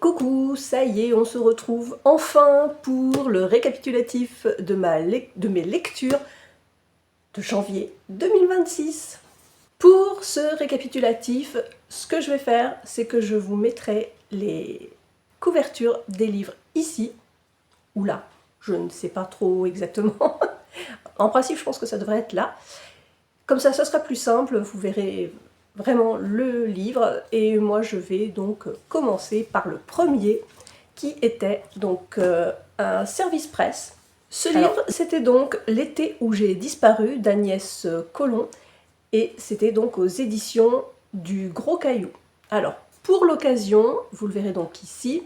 Coucou, ça y est, on se retrouve enfin pour le récapitulatif de mes lectures de janvier 2026. Pour ce récapitulatif, ce que je vais faire, c'est que je vous mettrai les couvertures des livres ici ou là. Je ne sais pas trop exactement. En principe, je pense que ça devrait être là. Comme ça, ce sera plus simple, vous verrez vraiment le livre. Et moi, je vais donc commencer par le premier, qui était donc un service presse. Ce livre, c'était donc L'été où j'ai disparu d'Agnès Colomb, et c'était donc aux éditions du Gros Caillou. Alors, pour l'occasion, vous le verrez donc ici,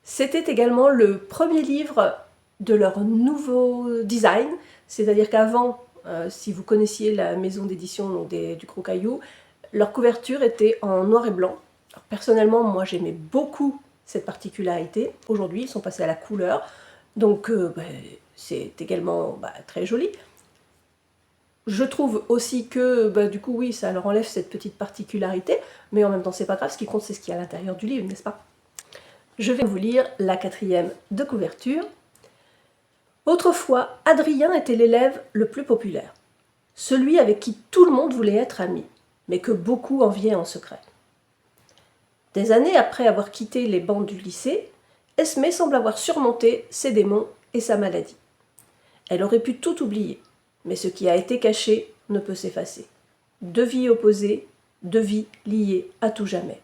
c'était également le premier livre de leur nouveau design, c'est-à-dire qu'avant, si vous connaissiez la maison d'édition du Gros Caillou, leur couverture était en noir et blanc. Alors, personnellement, moi j'aimais beaucoup cette particularité. Aujourd'hui, ils sont passés à la couleur, donc c'est également très joli. Je trouve aussi que, du coup, oui, ça leur enlève cette petite particularité, mais en même temps, c'est pas grave, ce qui compte, c'est ce qu'il y a à l'intérieur du livre, n'est-ce pas? Je vais vous lire la 4e de couverture. Autrefois, Adrien était l'élève le plus populaire, celui avec qui tout le monde voulait être ami, mais que beaucoup enviaient en secret. Des années après avoir quitté les bancs du lycée, Esmée semble avoir surmonté ses démons et sa maladie. Elle aurait pu tout oublier, mais ce qui a été caché ne peut s'effacer. Deux vies opposées, deux vies liées à tout jamais.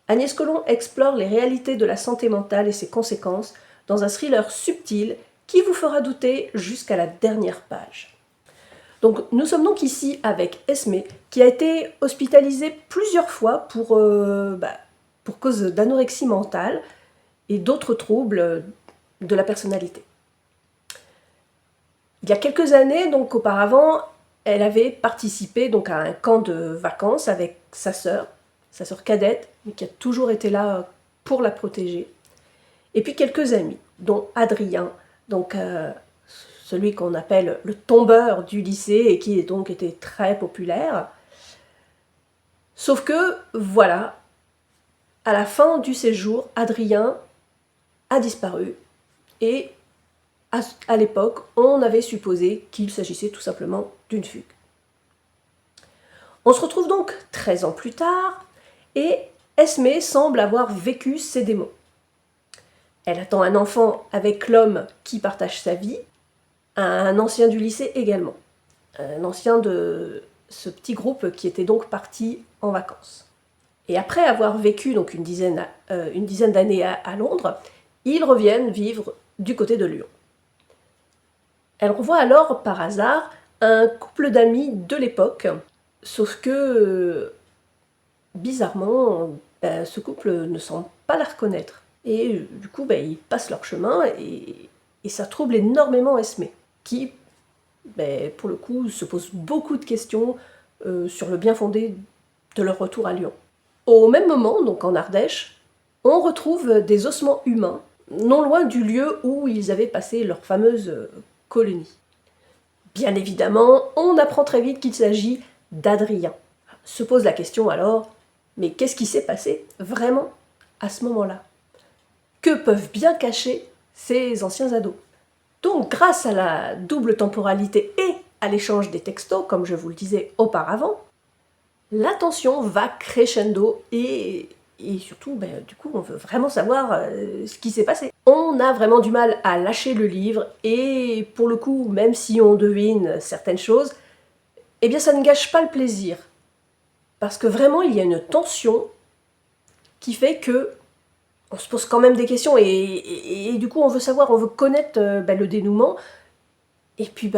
Agnès Colomb explore les réalités de la santé mentale et ses conséquences dans un thriller subtil qui vous fera douter jusqu'à la dernière page. Donc, nous sommes donc ici avec Esmée, qui a été hospitalisée plusieurs fois pour cause d'anorexie mentale et d'autres troubles de la personnalité. Il y a quelques années, donc auparavant, elle avait participé donc à un camp de vacances avec sa sœur cadette, mais qui a toujours été là pour la protéger. Et puis quelques amis, dont Adrien, donc celui qu'on appelle le tombeur du lycée et qui donc était très populaire. Sauf que, voilà, à la fin du séjour, Adrien a disparu et à l'époque, on avait supposé qu'il s'agissait tout simplement d'une fugue. On se retrouve donc 13 ans plus tard et Esmée semble avoir vécu ses démons. Elle attend un enfant avec l'homme qui partage sa vie, un ancien du lycée également, un ancien de ce petit groupe qui était donc parti en vacances. Et après avoir vécu donc une dizaine d'années à Londres, ils reviennent vivre du côté de Lyon. Elle revoit alors, par hasard, un couple d'amis de l'époque, sauf que, bizarrement, ce couple ne semble pas la reconnaître. Et du coup, ils passent leur chemin et ça trouble énormément Esmée, qui, pour le coup, se pose beaucoup de questions sur le bien fondé de leur retour à Lyon. Au même moment, donc en Ardèche, on retrouve des ossements humains, non loin du lieu où ils avaient passé leur fameuse colonie. Bien évidemment, on apprend très vite qu'il s'agit d'Adrien. Se pose la question alors, mais qu'est-ce qui s'est passé vraiment à ce moment-là? Que peuvent bien cacher ces anciens ados? Donc, grâce à la double temporalité et à l'échange des textos, comme je vous le disais auparavant, la tension va crescendo et surtout, du coup, on veut vraiment savoir ce qui s'est passé. On a vraiment du mal à lâcher le livre et pour le coup, même si on devine certaines choses, eh bien ça ne gâche pas le plaisir. Parce que vraiment, il y a une tension qui fait que on se pose quand même des questions et du coup, on veut savoir, on veut connaître le dénouement. Et puis,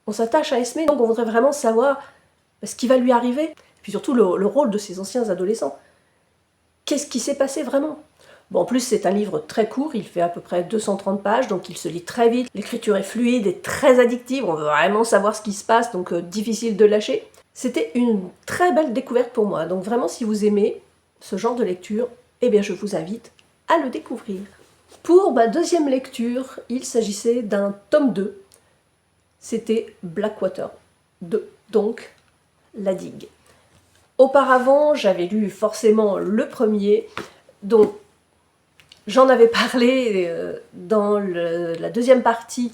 on s'attache à Esmée, donc on voudrait vraiment savoir ce qui va lui arriver. Et puis surtout, le rôle de ces anciens adolescents. Qu'est-ce qui s'est passé vraiment? Bon, en plus, c'est un livre très court, il fait à peu près 230 pages, donc il se lit très vite. L'écriture est fluide et très addictive, on veut vraiment savoir ce qui se passe, donc difficile de lâcher. C'était une très belle découverte pour moi, donc vraiment, si vous aimez ce genre de lecture, eh bien, je vous invite à le découvrir. Pour ma deuxième lecture, il s'agissait d'un tome 2. C'était Blackwater 2, donc La Digue. Auparavant, j'avais lu forcément le premier, dont J'en avais parlé dans la deuxième partie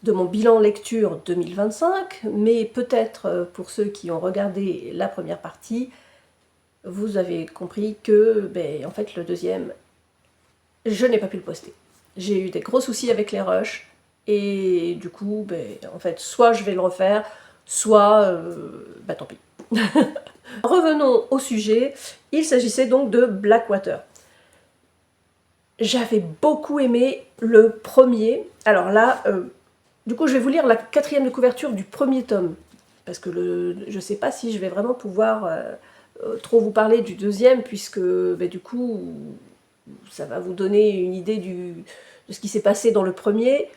de mon bilan lecture 2025, mais peut-être pour ceux qui ont regardé la première partie, vous avez compris que, en fait, le deuxième, je n'ai pas pu le poster. J'ai eu des gros soucis avec les rushs, et du coup, en fait, soit je vais le refaire, soit, tant pis. Revenons au sujet, il s'agissait donc de Blackwater. J'avais beaucoup aimé le premier. Alors là, du coup, je vais vous lire la 4e de couverture du premier tome, parce que je ne sais pas si je vais vraiment pouvoir trop vous parler du deuxième, puisque du coup, ça va vous donner une idée de ce qui s'est passé dans le premier,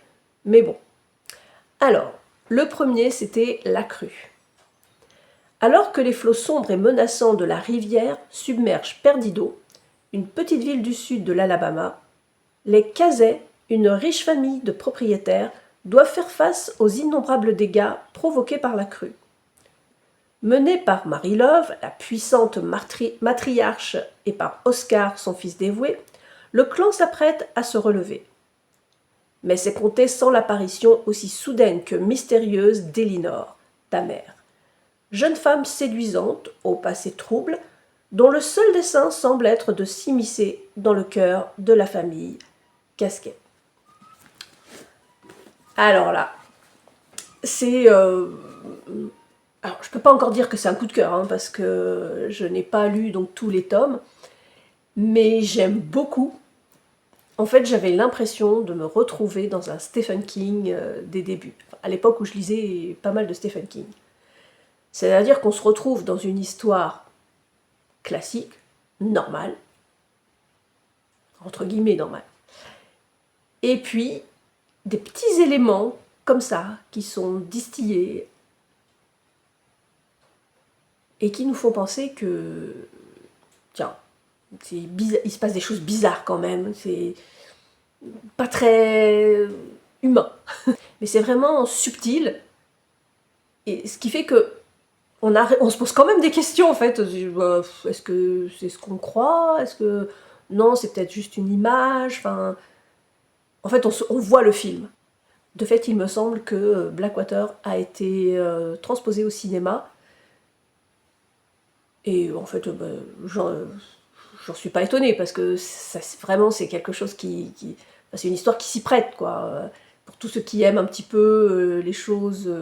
mais bon. Alors, le premier, c'était La Crue. Alors que les flots sombres et menaçants de la rivière submergent Perdido, une petite ville du sud de l'Alabama, les Casey, une riche famille de propriétaires, doivent faire face aux innombrables dégâts provoqués par la crue. Menée par Mary Love, la puissante matriarche, et par Oscar, son fils dévoué, le clan s'apprête à se relever. Mais c'est compté sans l'apparition aussi soudaine que mystérieuse d'Elinor, ta mère. Jeune femme séduisante, au passé trouble, dont le seul dessein semble être de s'immiscer dans le cœur de la famille Casquet. Alors là, c'est... Alors, je peux pas encore dire que c'est un coup de cœur, hein, parce que je n'ai pas lu donc tous les tomes, mais j'aime beaucoup. En fait, j'avais l'impression de me retrouver dans un Stephen King des débuts, à l'époque où je lisais pas mal de Stephen King. C'est-à-dire qu'on se retrouve dans une histoire classique, normale, entre guillemets normale, et puis des petits éléments comme ça qui sont distillés et qui nous font penser que, tiens, il se passe des choses bizarres quand même, c'est pas très humain, mais c'est vraiment subtil, et ce qui fait que on se pose quand même des questions en fait. Est-ce que c'est ce qu'on croit? Est-ce que non, c'est peut-être juste une image? Enfin, en fait, on voit le film. De fait, il me semble que Blackwater a été transposé au cinéma. Et en fait, j'en suis pas étonnée, parce que ça, vraiment, c'est quelque chose c'est une histoire qui s'y prête, quoi. Pour tous ceux qui aiment un petit peu les choses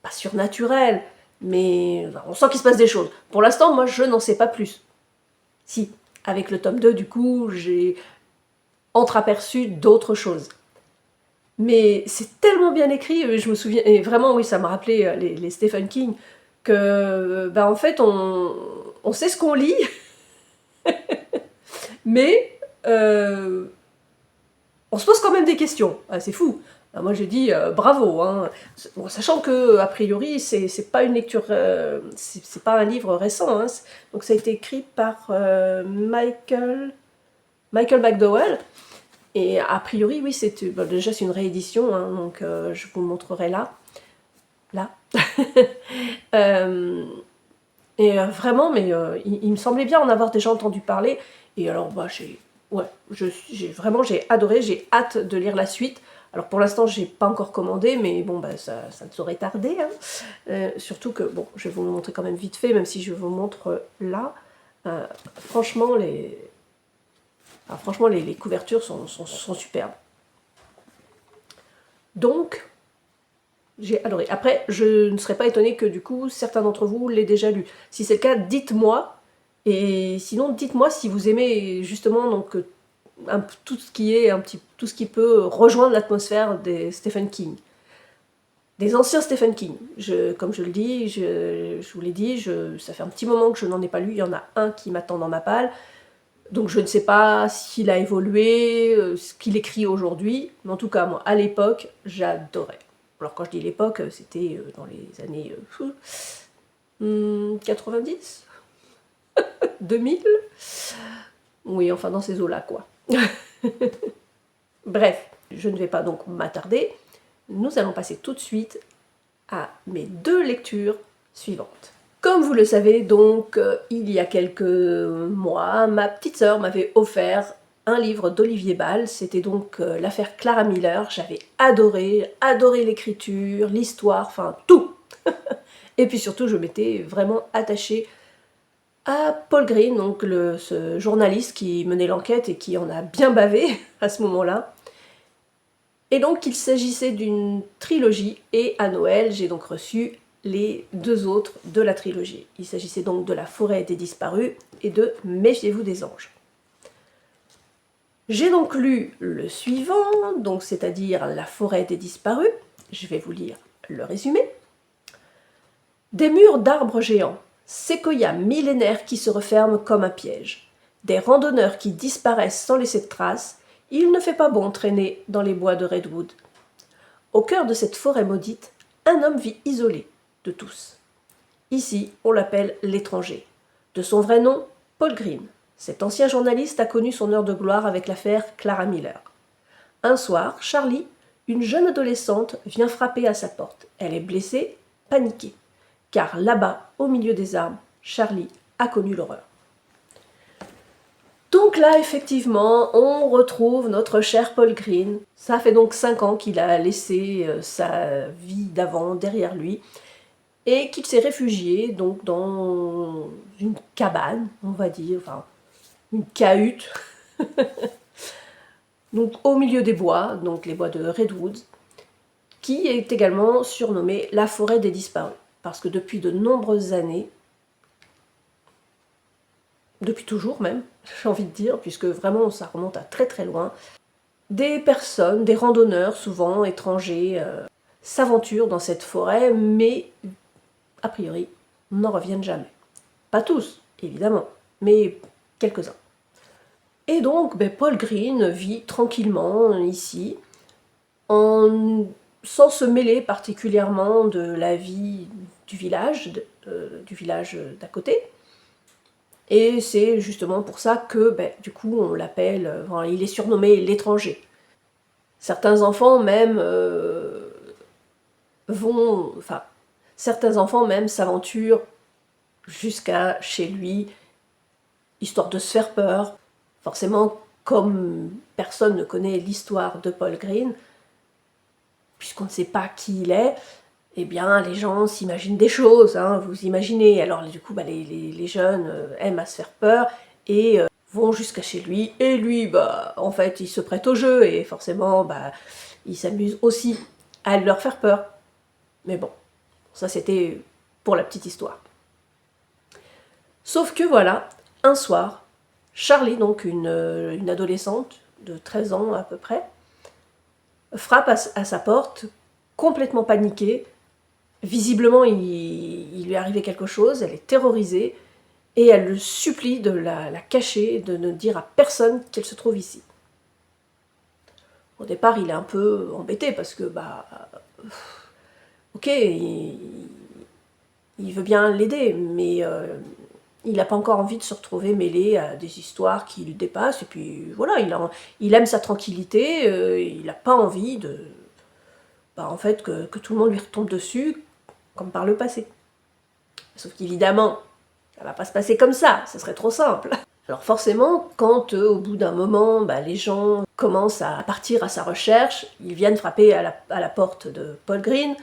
pas surnaturelles, mais on sent qu'il se passe des choses. Pour l'instant, moi, je n'en sais pas plus. Si, avec le tome 2, du coup, j'ai entreaperçu d'autres choses. Mais c'est tellement bien écrit, je me souviens, et vraiment, oui, ça m'a rappelé les Stephen King, que, en fait, on sait ce qu'on lit, mais on se pose quand même des questions. Ah, c'est fou. Alors moi, j'ai dit bravo, hein. Bon, sachant que, a priori, c'est pas une lecture, c'est pas un livre récent, hein. Donc ça a été écrit par Michael McDowell. Et a priori, oui, déjà c'est une réédition, hein, donc je vous le montrerai là. Vraiment, mais il me semblait bien en avoir déjà entendu parler. Et alors, j'ai adoré, j'ai hâte de lire la suite. Alors pour l'instant, j'ai pas encore commandé, mais bon, ça ne saurait tarder, hein. Surtout que, bon, je vais vous le montrer quand même vite fait, même si je vous montre là. Franchement, les couvertures sont superbes. Donc, j'ai adoré. Après, je ne serais pas étonnée que du coup, certains d'entre vous l'aient déjà lu. Si c'est le cas, dites-moi. Et sinon, dites-moi si vous aimez justement donc, tout ce qui peut rejoindre l'atmosphère des Stephen King. Des anciens Stephen King. Comme je le dis, je vous l'ai dit, ça fait un petit moment que je n'en ai pas lu. Il y en a un qui m'attend dans ma palle. Donc je ne sais pas s'il a évolué, ce qu'il écrit aujourd'hui, mais en tout cas, moi, à l'époque, j'adorais. Alors quand je dis l'époque, c'était dans les années 90 2000. Oui, enfin dans ces eaux-là, quoi. Bref, je ne vais pas donc m'attarder. Nous allons passer tout de suite à mes 2 lectures suivantes. Comme vous le savez donc, il y a quelques mois, ma petite sœur m'avait offert un livre d'Olivier Bal, c'était donc l'affaire Clara Miller. J'avais adoré l'écriture, l'histoire, enfin tout. Et puis surtout, je m'étais vraiment attachée à Paul Green, donc ce journaliste qui menait l'enquête et qui en a bien bavé à ce moment-là. Et donc il s'agissait d'une trilogie, et à Noël, j'ai donc reçu les 2 autres de la trilogie. Il s'agissait donc de La forêt des disparus et de Méfiez-vous des anges. J'ai donc lu le suivant, donc c'est-à-dire La forêt des disparus. Je vais vous lire le résumé. Des murs d'arbres géants, séquoias millénaires qui se referment comme un piège, des randonneurs qui disparaissent sans laisser de traces. Il ne fait pas bon traîner dans les bois de Redwood. Au cœur de cette forêt maudite, un homme vit isolé de tous. Ici, on l'appelle l'étranger. De son vrai nom, Paul Green. Cet ancien journaliste a connu son heure de gloire avec l'affaire Clara Miller. Un soir, Charlie, une jeune adolescente, vient frapper à sa porte. Elle est blessée, paniquée. Car là-bas, au milieu des arbres, Charlie a connu l'horreur. Donc là, effectivement, on retrouve notre cher Paul Green. Ça fait donc 5 ans qu'il a laissé sa vie d'avant derrière lui et qu'il s'est réfugié donc dans une cabane, on va dire, enfin une cahute, donc au milieu des bois, donc les bois de Redwood, qui est également surnommée la forêt des disparus, parce que depuis de nombreuses années, depuis toujours même, j'ai envie de dire, puisque vraiment ça remonte à très très loin, des personnes, des randonneurs, souvent étrangers, s'aventurent dans cette forêt, mais a priori, n'en reviennent jamais. Pas tous, évidemment, mais quelques-uns. Et donc, Paul Green vit tranquillement ici, sans se mêler particulièrement de la vie du village d'à côté. Et c'est justement pour ça que, du coup, on l'appelle, il est surnommé l'étranger. Certains enfants même certains enfants même s'aventurent jusqu'à chez lui, histoire de se faire peur. Forcément, comme personne ne connaît l'histoire de Paul Green, puisqu'on ne sait pas qui il est, eh bien, les gens s'imaginent des choses, hein, vous imaginez. Alors, du coup, les jeunes aiment à se faire peur et vont jusqu'à chez lui. Et lui, en fait, il se prête au jeu et forcément, il s'amuse aussi à leur faire peur. Mais bon, ça c'était pour la petite histoire. Sauf que voilà, un soir, Charlie, donc une adolescente de 13 ans à peu près, frappe à sa porte, complètement paniquée. Visiblement, il lui est arrivé quelque chose, elle est terrorisée, et elle le supplie de la cacher, de ne dire à personne qu'elle se trouve ici. Au départ, il est un peu embêté, parce que, ok, il veut bien l'aider, mais il n'a pas encore envie de se retrouver mêlé à des histoires qui le dépassent, et puis voilà, il aime sa tranquillité, il n'a pas envie de... en fait, que tout le monde lui retombe dessus, comme par le passé. Sauf qu'évidemment, ça va pas se passer comme ça serait trop simple. Alors forcément, quand au bout d'un moment, les gens commencent à partir à sa recherche, ils viennent frapper à la porte de Paul Green,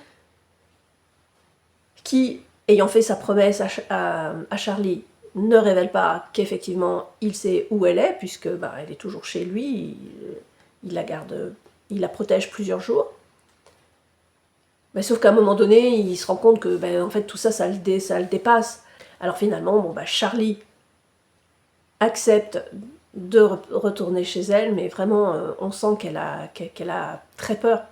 qui, ayant fait sa promesse à Charlie, ne révèle pas qu'effectivement il sait où elle est, puisque elle est toujours chez lui, il la garde, il la protège plusieurs jours. Sauf qu'à un moment donné, il se rend compte que en fait tout ça, ça le dépasse. Alors finalement, Charlie accepte de retourner chez elle, mais vraiment, on sent qu'elle a très peur.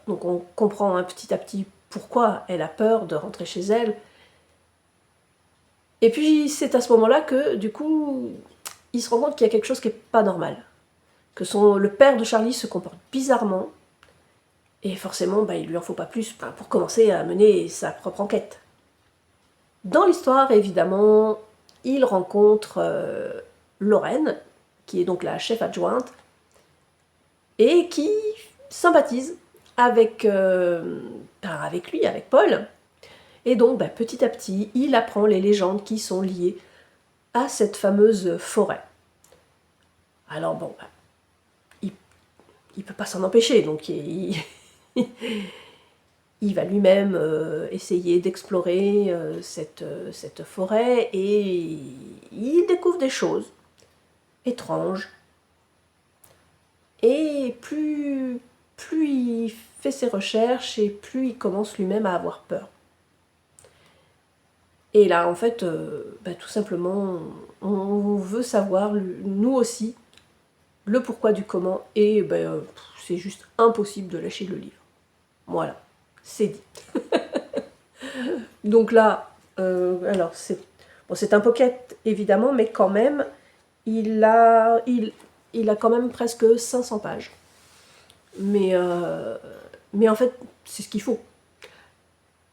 Donc on comprend petit à petit pourquoi elle a peur de rentrer chez elle. Et puis c'est à ce moment-là que, du coup, il se rend compte qu'il y a quelque chose qui n'est pas normal. Que le père de Charlie se comporte bizarrement, et forcément, il lui en faut pas plus pour commencer à mener sa propre enquête. Dans l'histoire, évidemment, il rencontre Lorraine, qui est donc la chef adjointe, et qui sympathise avec lui, avec Paul, Et donc, petit à petit, il apprend les légendes qui sont liées à cette fameuse forêt. Alors bon, il ne peut pas s'en empêcher, donc il va lui-même essayer d'explorer cette forêt et il découvre des choses étranges. Et plus il fait ses recherches et plus il commence lui-même à avoir peur. Et là, en fait, tout simplement, on veut savoir, nous aussi, le pourquoi du comment, et c'est juste impossible de lâcher le livre. Voilà, c'est dit. Donc là, alors c'est un pocket évidemment, mais quand même, il a quand même presque 500 pages. Mais en fait, c'est ce qu'il faut.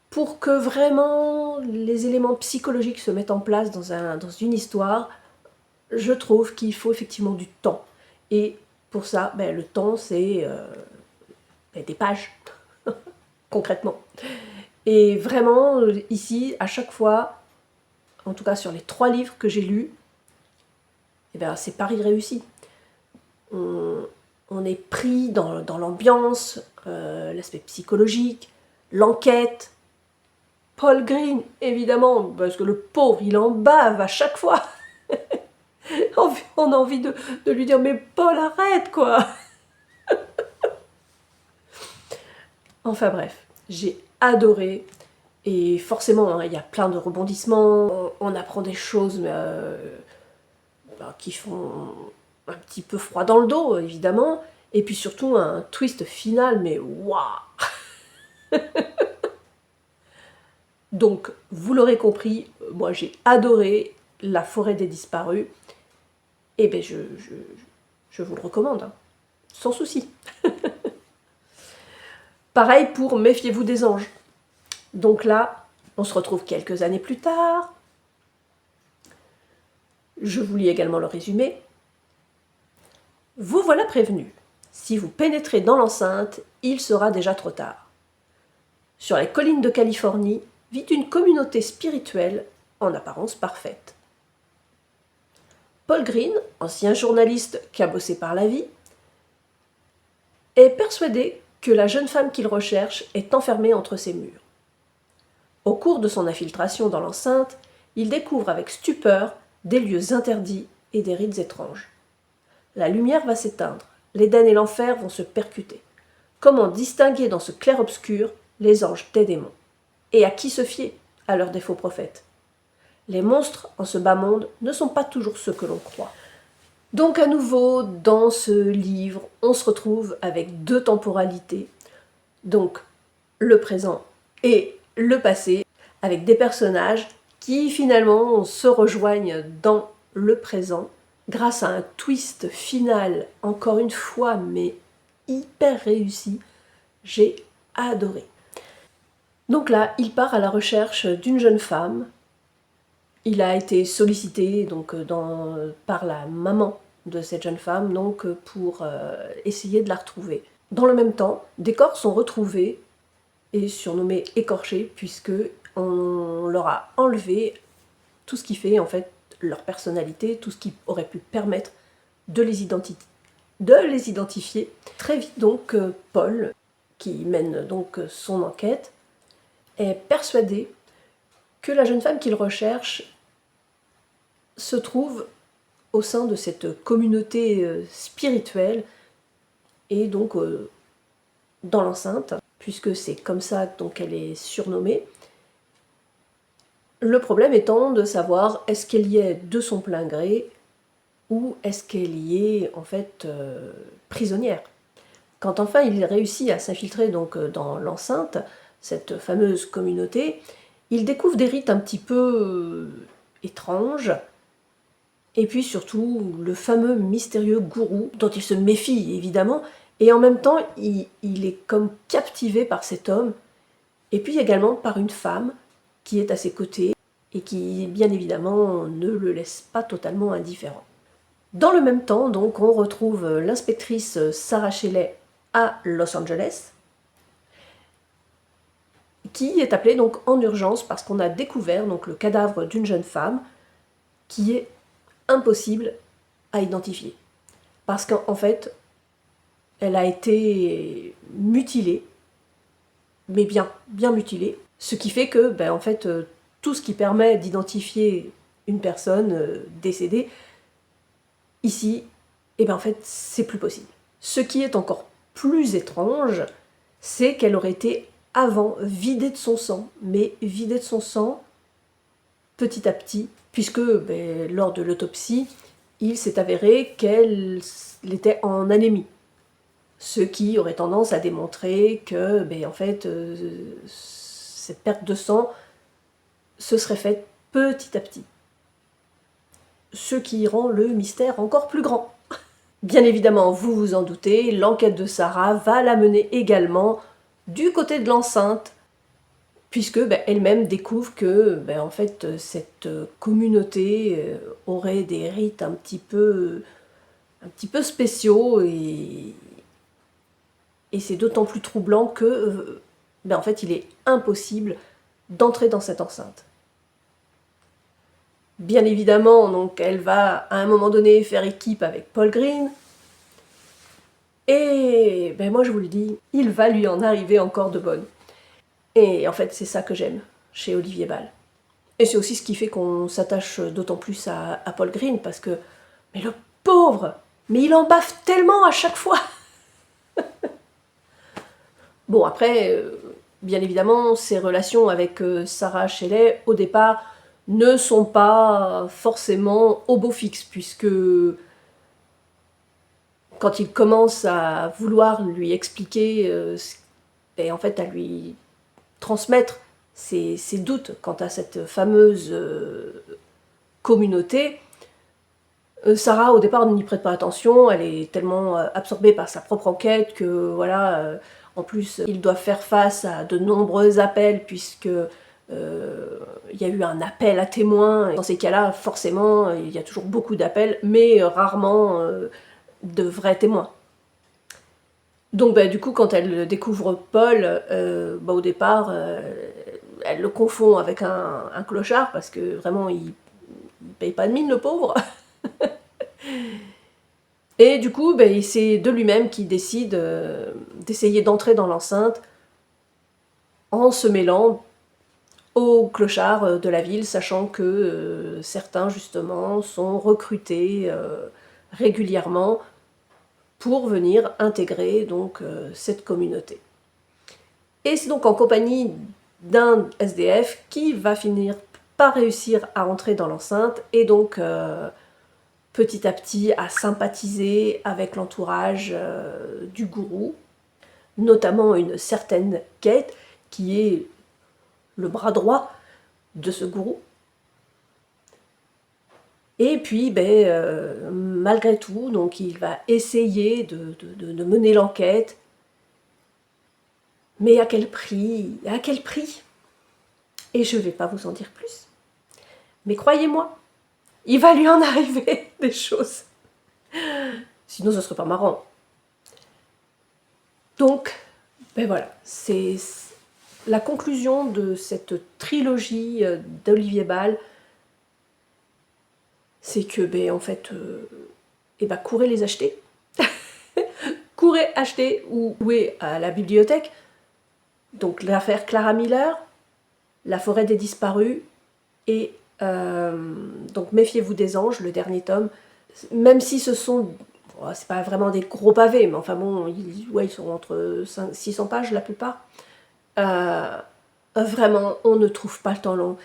Pour que vraiment les éléments psychologiques se mettent en place dans une histoire, je trouve qu'il faut effectivement du temps. Et pour ça, le temps, c'est des pages, concrètement. Et vraiment, ici, à chaque fois, en tout cas sur les 3 livres que j'ai lus, c'est pari réussi. On est pris dans l'ambiance, l'aspect psychologique, l'enquête. Paul Green, évidemment, parce que le pauvre, il en bave à chaque fois. On a envie de lui dire « Mais Paul, arrête, quoi !» Enfin bref, j'ai adoré. Et forcément, il y a plein de rebondissements. On apprend des choses qui font un petit peu froid dans le dos, évidemment. Et puis surtout, un twist final, mais waouh. Donc, vous l'aurez compris, moi j'ai adoré La forêt des disparus. Et je vous le recommande, hein, sans souci. Pareil pour Méfiez-vous des anges. Donc là, on se retrouve quelques années plus tard. Je vous lis également le résumé. Vous voilà prévenu. Si vous pénétrez dans l'enceinte, il sera déjà trop tard. Sur les collines de Californie vit une communauté spirituelle en apparence parfaite. Paul Green, ancien journaliste cabossé par la vie, est persuadé que la jeune femme qu'il recherche est enfermée entre ses murs. Au cours de son infiltration dans l'enceinte, il découvre avec stupeur des lieux interdits et des rites étranges. La lumière va s'éteindre, l'Éden et l'enfer vont se percuter. Comment distinguer dans ce clair-obscur les anges des démons? Et à qui se fier? À leurs défauts prophètes. Les monstres en ce bas monde ne sont pas toujours ceux que l'on croit. Donc à nouveau, dans ce livre, on se retrouve avec 2 temporalités, donc le présent et le passé, avec des personnages qui finalement se rejoignent dans le présent grâce à un twist final, encore une fois, mais hyper réussi. J'ai adoré. Donc là, il part à la recherche d'une jeune femme. Il a été sollicité par la maman de cette jeune femme pour essayer de la retrouver. Dans le même temps, des corps sont retrouvés et surnommés écorchés puisque on leur a enlevé tout ce qui fait en fait leur personnalité, tout ce qui aurait pu permettre de les identifier. Très vite donc, Paul, qui mène donc son enquête, est persuadé que la jeune femme qu'il recherche se trouve au sein de cette communauté spirituelle et donc dans l'enceinte, puisque c'est comme ça donc elle est surnommée. Le problème étant de savoir est-ce qu'elle y est de son plein gré ou est-ce qu'elle y est en fait prisonnière. Quand enfin il réussit à s'infiltrer donc dans l'enceinte, cette fameuse communauté, il découvre des rites un petit peu étranges, et puis surtout le fameux mystérieux gourou dont il se méfie évidemment, et en même temps il est comme captivé par cet homme, et puis également par une femme qui est à ses côtés et qui bien évidemment ne le laisse pas totalement indifférent. Dans le même temps, donc, on retrouve l'inspectrice Sarah Shelley à Los Angeles, qui est appelé donc en urgence parce qu'on a découvert donc le cadavre d'une jeune femme qui est impossible à identifier. Parce qu'en fait, elle a été mutilée, mais bien mutilée, ce qui fait que, en fait, tout ce qui permet d'identifier une personne décédée, ici, en fait, c'est plus possible. Ce qui est encore plus étrange, c'est qu'elle aurait été avant vidée de son sang, mais vidée de son sang petit à petit, puisque lors de l'autopsie, il s'est avéré qu'elle était en anémie. Ce qui aurait tendance à démontrer que, en fait, cette perte de sang se serait faite petit à petit. Ce qui rend le mystère encore plus grand. Bien évidemment, vous vous en doutez, l'enquête de Sarah va la mener également du côté de l'enceinte, puisque elle-même découvre que en fait, cette communauté aurait des rites un petit peu spéciaux, et c'est d'autant plus troublant que en fait, il est impossible d'entrer dans cette enceinte. Bien évidemment, donc, elle va à un moment donné faire équipe avec Paul Green. Et moi je vous le dis, il va lui en arriver encore de bonnes. Et en fait, c'est ça que j'aime chez Olivier Bal. Et c'est aussi ce qui fait qu'on s'attache d'autant plus à Paul Green, parce que, mais le pauvre, mais il en baffe tellement à chaque fois. Bon, après, bien évidemment, ses relations avec Sarah Shelley, au départ, ne sont pas forcément au beau fixe, puisque quand il commence à vouloir lui expliquer, et en fait à lui transmettre ses doutes quant à cette fameuse communauté, Sarah au départ n'y prête pas attention, elle est tellement absorbée par sa propre enquête que voilà, en plus ils doivent faire face à de nombreux appels puisque il y a eu un appel à témoins. Dans ces cas-là, forcément, il y a toujours beaucoup d'appels, mais rarement de vrais témoins. Donc du coup, quand elle découvre Paul, au départ, elle le confond avec un clochard, parce que vraiment, il paye pas de mine, le pauvre. Et du coup, c'est de lui-même qu'il décide d'essayer d'entrer dans l'enceinte en se mêlant aux clochards de la ville, sachant que certains, justement, sont recrutés régulièrement pour venir intégrer donc cette communauté. Et c'est donc en compagnie d'un SDF qui va finir par réussir à entrer dans l'enceinte et donc petit à petit à sympathiser avec l'entourage du gourou, notamment une certaine Kate qui est le bras droit de ce gourou. Et puis, malgré tout, donc, il va essayer de mener l'enquête. Mais à quel prix? À quel prix? Et je ne vais pas vous en dire plus. Mais croyez-moi, il va lui en arriver des choses. Sinon, ce ne serait pas marrant. Donc, voilà, c'est la conclusion de cette trilogie d'Olivier Bal. C'est que, en fait, courez les acheter. Courez acheter ou louer à la bibliothèque. Donc l'affaire Clara Miller, La forêt des disparus, et donc Méfiez-vous des anges, le dernier tome. Même si ce sont, c'est pas vraiment des gros pavés, mais enfin bon, ils sont entre 600 pages la plupart. Vraiment, on ne trouve pas le temps long.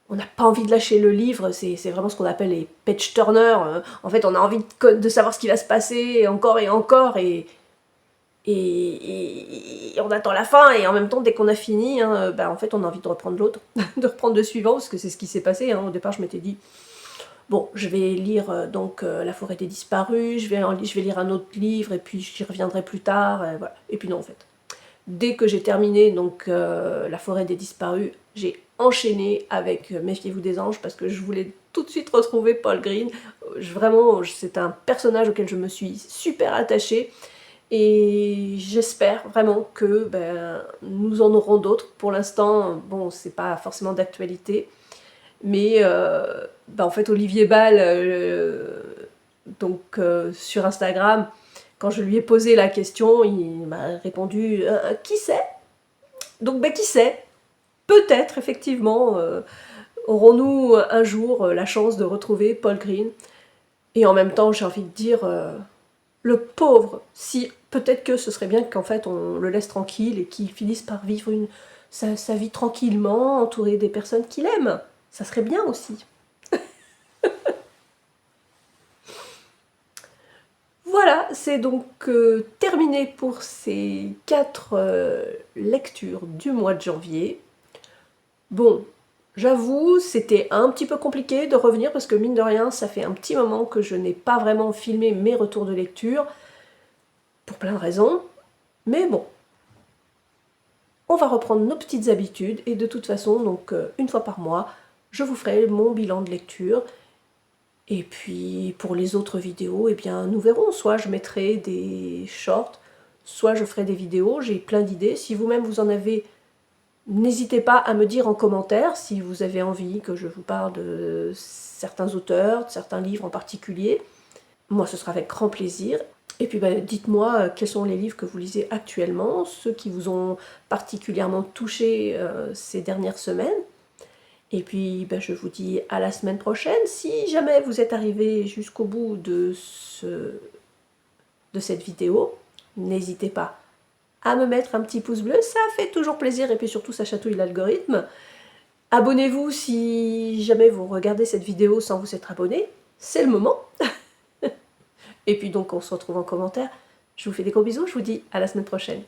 On n'a pas envie de lâcher le livre, c'est vraiment ce qu'on appelle les page turners. En fait, on a envie de savoir ce qui va se passer encore et encore, et on attend la fin, et en même temps, dès qu'on a fini, en fait, on a envie de reprendre l'autre, de reprendre le suivant, parce que c'est ce qui s'est passé. Au départ, je m'étais dit, bon, je vais lire La forêt des disparus, je vais lire un autre livre, et puis j'y reviendrai plus tard, et voilà. Et puis non, en fait. Dès que j'ai terminé donc La forêt des disparus, j'ai enchaîné avec Méfiez-vous des anges, parce que je voulais tout de suite retrouver Paul Green. Vraiment, c'est un personnage auquel je me suis super attachée, Et j'espère vraiment que nous en aurons d'autres. Pour l'instant, bon, c'est pas forcément d'actualité, mais en fait, Olivier Ball, sur Instagram, quand je lui ai posé la question, il m'a répondu qui sait? Donc, qui sait? Peut-être, effectivement, aurons-nous un jour la chance de retrouver Paul Green. Et en même temps, j'ai envie de dire, le pauvre, si peut-être que ce serait bien qu'en fait on le laisse tranquille et qu'il finisse par vivre sa vie tranquillement, entouré des personnes qu'il aime. Ça serait bien aussi. Voilà, c'est donc terminé pour ces 4 lectures du mois de janvier. Bon, j'avoue, c'était un petit peu compliqué de revenir parce que mine de rien, ça fait un petit moment que je n'ai pas vraiment filmé mes retours de lecture, pour plein de raisons. Mais bon, on va reprendre nos petites habitudes et de toute façon, donc une fois par mois, je vous ferai mon bilan de lecture. Et puis pour les autres vidéos, eh bien nous verrons. Soit je mettrai des shorts, soit je ferai des vidéos. J'ai plein d'idées. Si vous-même vous en avez, n'hésitez pas à me dire en commentaire si vous avez envie que je vous parle de certains auteurs, de certains livres en particulier. Moi, ce sera avec grand plaisir. Et puis dites-moi quels sont les livres que vous lisez actuellement, ceux qui vous ont particulièrement touché ces dernières semaines. Et puis je vous dis à la semaine prochaine. Si jamais vous êtes arrivé jusqu'au bout de cette vidéo, n'hésitez pas à me mettre un petit pouce bleu, ça fait toujours plaisir et puis surtout ça chatouille l'algorithme. Abonnez-vous si jamais vous regardez cette vidéo sans vous être abonné, c'est le moment. Et puis donc on se retrouve en commentaire. Je vous fais des gros bisous, je vous dis à la semaine prochaine.